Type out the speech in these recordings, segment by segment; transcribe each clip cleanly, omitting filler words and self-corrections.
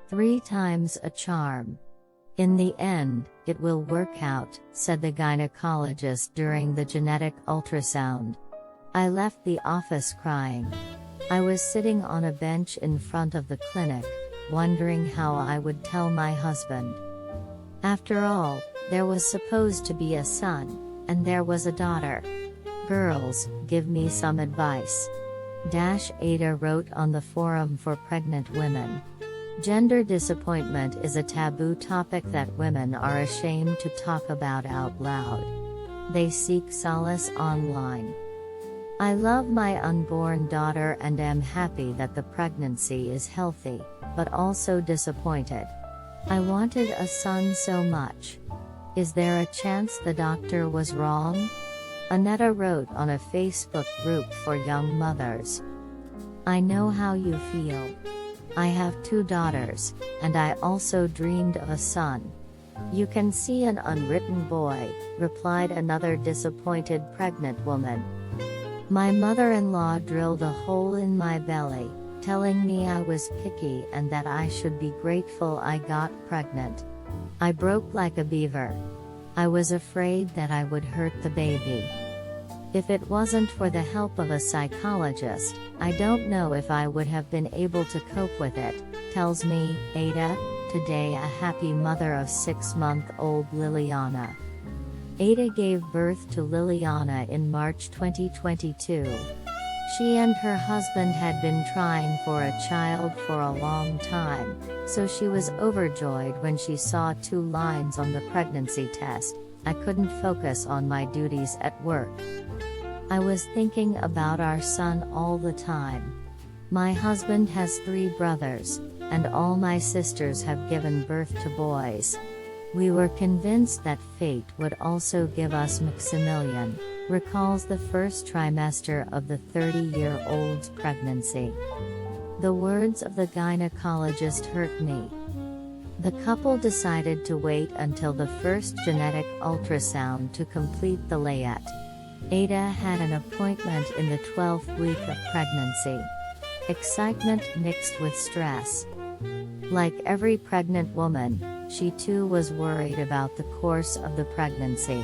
3 times a charm. In the end, it will work out, said the gynecologist during the genetic ultrasound. I left the office crying. I was sitting on a bench in front of the clinic, wondering how I would tell my husband. After all, there was supposed to be a son, and there was a daughter. Girls, give me some advice. Ada wrote on the forum for pregnant women. Gender disappointment is a taboo topic that women are ashamed to talk about out loud. They seek solace online. I love my unborn daughter and am happy that the pregnancy is healthy, but also disappointed. I wanted a son so much. Is there a chance the doctor was wrong? Aneta wrote on a Facebook group for young mothers. I know how you feel. I have 2 daughters, and I also dreamed of a son. You can see an unwritten boy, replied another disappointed pregnant woman. My mother-in-law drilled a hole in my belly, telling me I was picky and that I should be grateful I got pregnant. I broke like a beaver. I was afraid that I would hurt the baby. If it wasn't for the help of a psychologist, I don't know if I would have been able to cope with it, tells me, Ada, today a happy mother of 6-month-old Liliana. Ada gave birth to Liliana in March 2022. She and her husband had been trying for a child for a long time, so she was overjoyed when she saw 2 lines on the pregnancy test. I couldn't focus on my duties at work. I was thinking about our son all the time. My husband has 3 brothers, and all my sisters have given birth to boys. We were convinced that fate would also give us Maximilian, recalls the first trimester of the 30-year-old's pregnancy. The words of the gynecologist hurt me. The couple decided to wait until the first genetic ultrasound to complete the layette. Ada had an appointment in the 12th week of pregnancy. Excitement mixed with stress. Like every pregnant woman, she too was worried about the course of the pregnancy.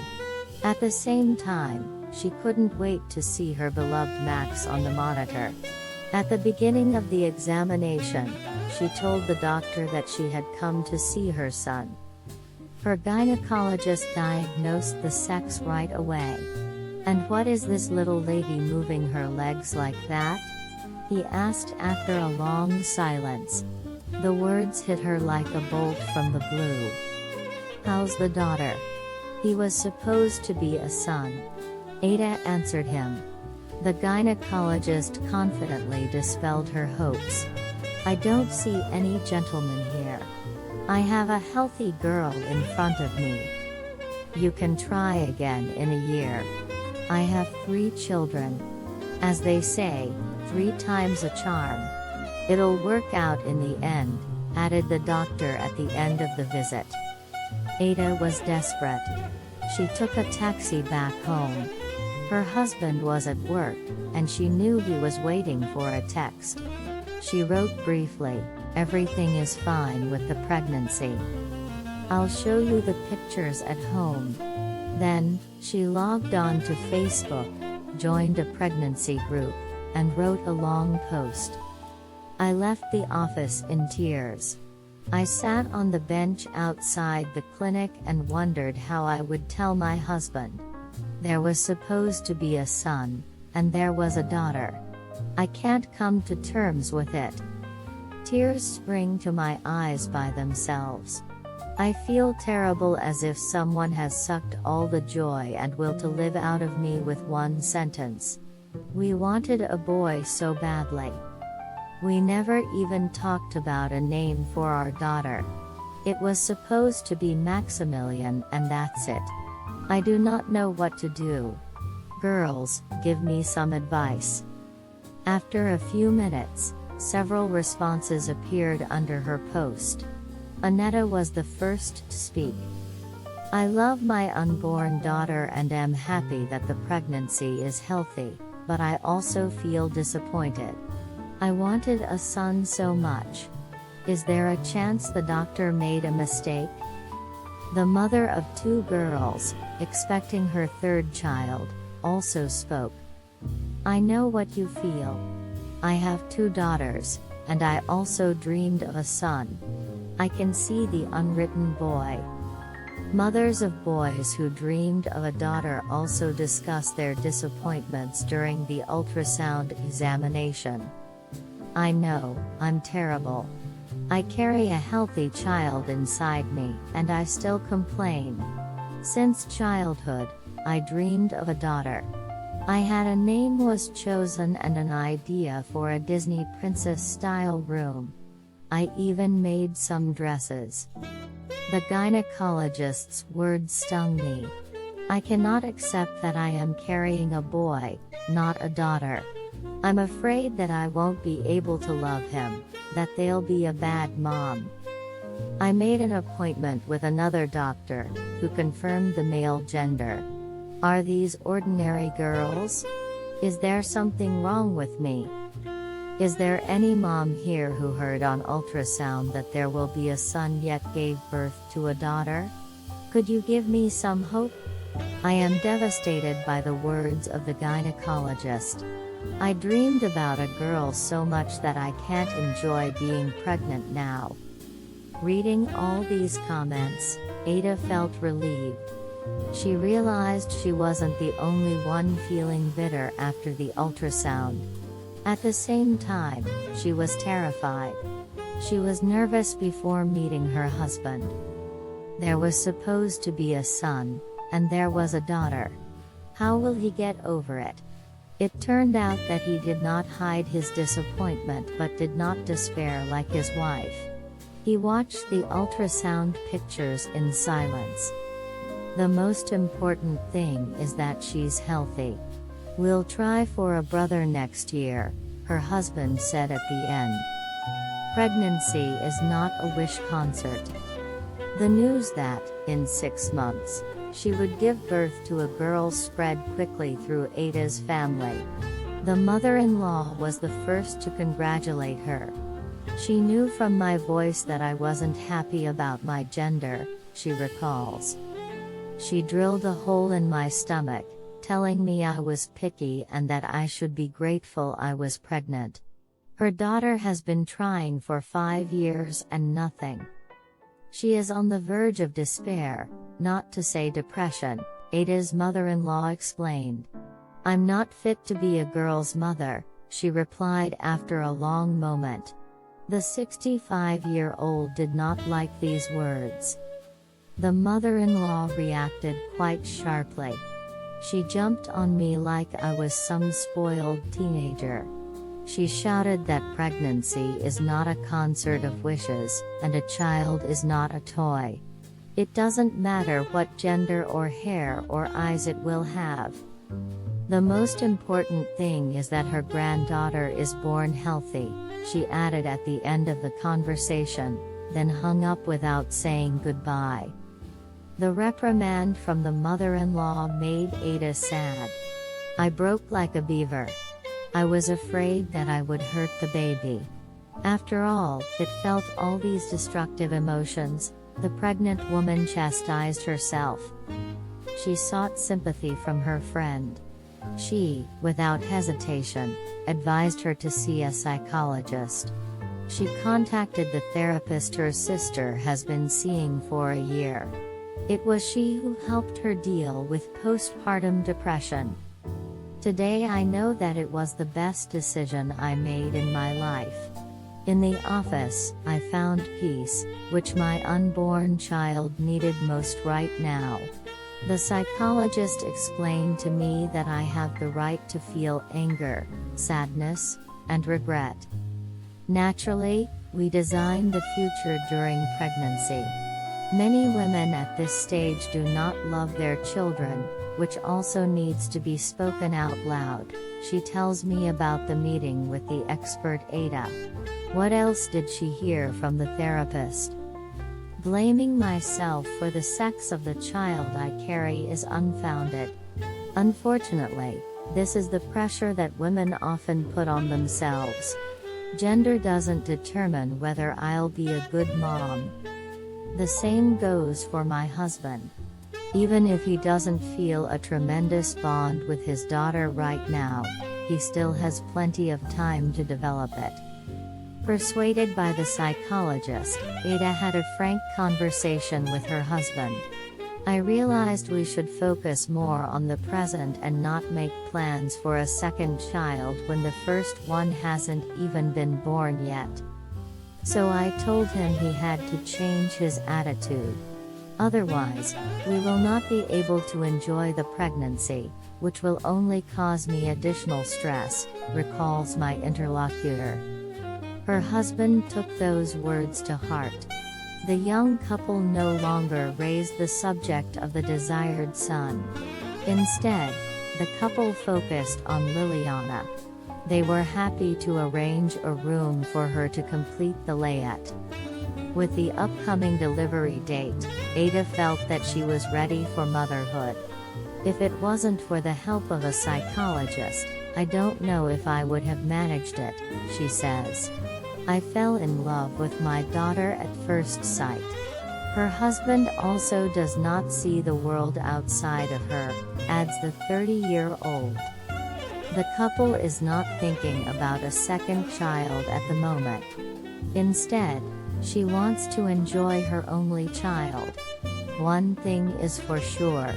At the same time, she couldn't wait to see her beloved Max on the monitor. At the beginning of the examination, she told the doctor that she had come to see her son. Her gynecologist diagnosed the sex right away. And what is this little lady moving her legs like that? He asked after a long silence. The words hit her like a bolt from the blue. How's the daughter? He was supposed to be a son. Ada answered him. The gynecologist confidently dispelled her hopes. I don't see any gentleman here. I have a healthy girl in front of me. You can try again in a year. I have 3 children. As they say, 3 times a charm. It'll work out in the end, added the doctor at the end of the visit. Ada was desperate. She took a taxi back home. Her husband was at work, and she knew he was waiting for a text. She wrote briefly, "Everything is fine with the pregnancy. I'll show you the pictures at home." Then, she logged on to Facebook, joined a pregnancy group, and wrote a long post. I left the office in tears. I sat on the bench outside the clinic and wondered how I would tell my husband. There was supposed to be a son, and there was a daughter. I can't come to terms with it. Tears spring to my eyes by themselves. I feel terrible, as if someone has sucked all the joy and will to live out of me with one sentence. We wanted a boy so badly. We never even talked about a name for our daughter. It was supposed to be Maximilian, and that's it. I do not know what to do. Girls, give me some advice. After a few minutes, several responses appeared under her post. Aneta was the first to speak. I love my unborn daughter and am happy that the pregnancy is healthy, but I also feel disappointed. I wanted a son so much. Is there a chance the doctor made a mistake? The mother of 2 girls, expecting her 3rd child, also spoke. I know what you feel. I have 2 daughters, and I also dreamed of a son. I can see the unwritten boy. Mothers of boys who dreamed of a daughter also discuss their disappointments during the ultrasound examination. I know, I'm terrible. I carry a healthy child inside me, and I still complain. Since childhood, I dreamed of a daughter. I had a name was chosen and an idea for a Disney princess-style room. I even made some dresses. The gynecologist's words stung me. I cannot accept that I am carrying a boy, not a daughter. I'm afraid that I won't be able to love him, that they'll be a bad mom. I made an appointment with another doctor, who confirmed the male gender. Are these ordinary girls? Is there something wrong with me? Is there any mom here who heard on ultrasound that there will be a son yet gave birth to a daughter? Could you give me some hope? I am devastated by the words of the gynecologist. I dreamed about a girl so much that I can't enjoy being pregnant now. Reading all these comments, Ada felt relieved. She realized she wasn't the only one feeling bitter after the ultrasound. At the same time, she was terrified. She was nervous before meeting her husband. There was supposed to be a son, and there was a daughter. How will he get over it? It turned out that he did not hide his disappointment but did not despair like his wife. He watched the ultrasound pictures in silence. The most important thing is that she's healthy. We'll try for a brother next year, her husband said at the end. Pregnancy is not a wish concert. The news that, in 6 months, she would give birth to a girl spread quickly through Ada's family. The mother-in-law was the first to congratulate her. She knew from my voice that I wasn't happy about my gender, she recalls. She drilled a hole in my stomach, telling me I was picky and that I should be grateful I was pregnant. Her daughter has been trying for 5 years and nothing. She is on the verge of despair, not to say depression, Ada's mother-in-law explained. I'm not fit to be a girl's mother, she replied after a long moment. The 65-year-old did not like these words. The mother-in-law reacted quite sharply. She jumped on me like I was some spoiled teenager. She shouted that pregnancy is not a concert of wishes, and a child is not a toy. It doesn't matter what gender or hair or eyes it will have. The most important thing is that her granddaughter is born healthy, she added at the end of the conversation, then hung up without saying goodbye. The reprimand from the mother-in-law made Ada sad. I broke like a beaver. I was afraid that I would hurt the baby. After all, it felt all these destructive emotions, the pregnant woman chastised herself. She sought sympathy from her friend. She, without hesitation, advised her to see a psychologist. She contacted the therapist her sister has been seeing for a year. It was she who helped her deal with postpartum depression. Today I know that it was the best decision I made in my life. In the office, I found peace, which my unborn child needed most right now. The psychologist explained to me that I have the right to feel anger, sadness, and regret. Naturally, we design the future during pregnancy. Many women at this stage do not love their children, which also needs to be spoken out loud, she tells me about the meeting with the expert Ada. What else did she hear from the therapist? Blaming myself for the sex of the child I carry is unfounded. Unfortunately, this is the pressure that women often put on themselves. Gender doesn't determine whether I'll be a good mom. The same goes for my husband. Even if he doesn't feel a tremendous bond with his daughter right now, he still has plenty of time to develop it. Persuaded by the psychologist, Ada had a frank conversation with her husband. I realized we should focus more on the present and not make plans for a second child when the first one hasn't even been born yet. So I told him he had to change his attitude. Otherwise, we will not be able to enjoy the pregnancy, which will only cause me additional stress, recalls my interlocutor. Her husband took those words to heart. The young couple no longer raised the subject of the desired son. Instead, the couple focused on Liliana. They were happy to arrange a room for her to complete the layette. With the upcoming delivery date, Ada felt that she was ready for motherhood. If it wasn't for the help of a psychologist, I don't know if I would have managed it, she says. I fell in love with my daughter at first sight. Her husband also does not see the world outside of her, adds the 30-year-old. The couple is not thinking about a second child at the moment. Instead, she wants to enjoy her only child. One thing is for sure.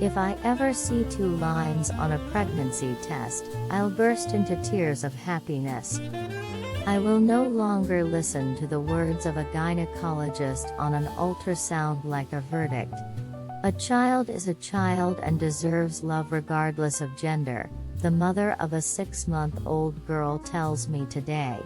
If I ever see 2 lines on a pregnancy test, I'll burst into tears of happiness. I will no longer listen to the words of a gynecologist on an ultrasound like a verdict. A child is a child and deserves love regardless of gender, the mother of a 6-month-old girl tells me today.